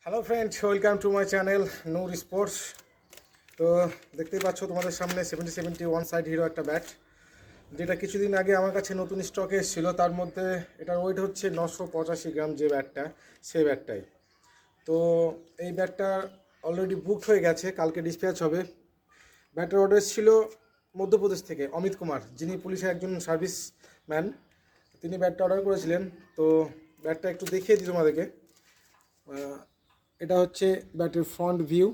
Hello friends, welcome to my channel Noor sports. তো দেখতেই পাচ্ছ তোমাদের সামনে 7070 ওয়ান সাইড হিরো একটা ব্যাট, যেটা কিছুদিন আগে আমার কাছে নতুন স্টকে এসেছিলো। তার মধ্যে এটার ওয়েট হচ্ছে 985 গ্রাম, যে ব্যাটটা সেই ব্যাটটাই। তো এই ব্যাটটা অলরেডি বুকড হয়ে গেছে, কালকে ডিসপ্যাচ হবে। ব্যাটের অর্ডার ছিল মধ্যপ্রদেশ থেকে অমিত কুমার, যিনি পুলিশের একজন সার্ভিসম্যান। তিনি ব্যাটটা অর্ডার করেছিলেন। তো ব্যাটটা একটু দেখিয়ে দিই তোমাদেরকে। এটা হচ্ছে ব্যাটের ফ্রন্ট ভিউ,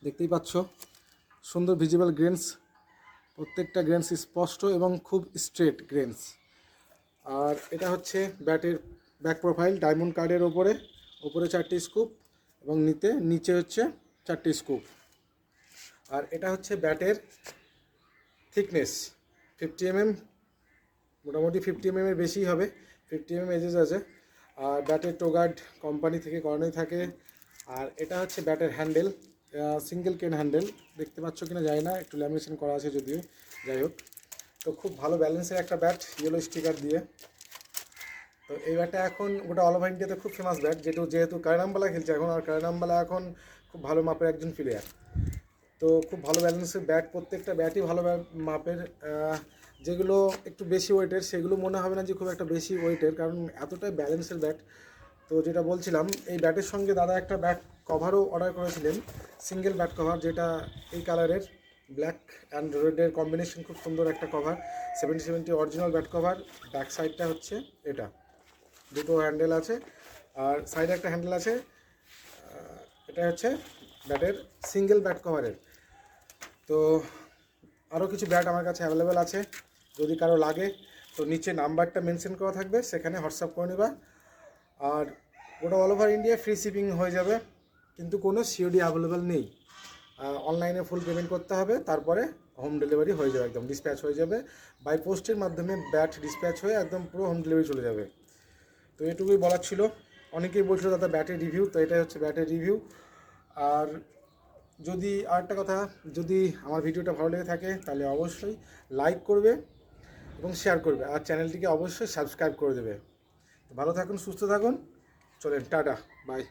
দেখতেই পাচ্ছ। সুন্দর ভিজিবল গ্রেনস, প্রত্যেকটা গ্রেনস স্পষ্ট এবং খুব স্ট্রেট গ্রেনস। আর এটা হচ্ছে ব্যাটের ব্যাক প্রোফাইল, ডায়মন্ড কার্ডের ওপরে ওপরে 4টি স্কুপ এবং নিচে হচ্ছে 4টি স্কুপ। আর এটা হচ্ছে ব্যাটের থিকনেস 50 mm, মোটামুটি 50 mm এর বেশি হবে, 50 mm এজেস আছে। আর ব্যাটের টোগার্ড কোম্পানি থেকে করানোই থাকে। আর এটা হচ্ছে ব্যাটের হ্যান্ডেল, সিঙ্গেল কেন হ্যান্ডেল, দেখতে পাচ্ছ কিনা জানি না, একটু ল্যামিনেশন করা আছে যদিও, যাই হোক। তো খুব ভালো ব্যালেন্সের একটা ব্যাট, ইয়েলো স্টিকার দিয়ে। তো এই ব্যাটটা এখন গোটা অল ওভার ইন্ডিয়াতে খুব ফেমাস ব্যাট, যেহেতু কায়রামবালা খেলছে এখন, আর কায়রামবালা এখন খুব ভালো মাপের একজন প্লেয়ার। তো খুব ভালো ব্যালেন্সের ব্যাট, প্রত্যেকটা ব্যাটই ভালো মাপের। যেগুলো একটু বেশি ওয়েটের সেগুলো মনে হবে না যে খুব একটা বেশি ওয়েটের, কারণ এতটাই ব্যালেন্সের ব্যাট। তো যেটা বলছিলাম, এই ব্যাটের সঙ্গে দাদা একটা ব্যাট কভারও অর্ডার করেছিলেন, সিঙ্গেল ব্যাট কভার, যেটা এই কালারের ব্ল্যাক অ্যান্ড রেডের কম্বিনেশন, খুব সুন্দর একটা cover. 7070 original bat cover. Back সাইডটা হচ্ছে এটা, দুটো হ্যান্ডেল আছে আর সাইডে একটা হ্যান্ডেল আছে। এটা হচ্ছে ব্যাটের সিঙ্গেল ব্যাট কভারের। তো আরও কিছু ব্যাট আমার কাছে অ্যাভেলেবেল আছে, যদি কারো লাগে তো নিচে নাম্বারটা মেনশন করা থাকবে, সেখানে হোয়াটসঅ্যাপ করে নেবা। আর ওটা all over India free shipping হয়ে যাবে, কিন্তু কোনো সিওডি অ্যাভেলেবেল নেই। অনলাইনে ফুল পেমেন্ট করতে হবে, তারপরে হোম ডেলিভারি হয়ে যাবে, একদম ডিসপ্যাচ হয়ে যাবে। বাই পোস্টের মাধ্যমে ব্যাট ডিসপ্যাচ হয়ে একদম পুরো হোম ডেলিভারি চলে যাবে। তো এটুকুই বলার ছিল। অনেকেই বলছিল দাদা ব্যাটের রিভিউ, তো এটাই হচ্ছে ব্যাটের রিভিউ। আর যদি আরেকটা কথা, যদি আমার ভিডিওটা ভালো লেগে থাকে তাহলে অবশ্যই লাইক করবে এবং শেয়ার করবে, আর চ্যানেলটিকে অবশ্যই সাবস্ক্রাইব করে দেবে। ভালো থাকুন, সুস্থ থাকুন, চলেন টাটা, বাই।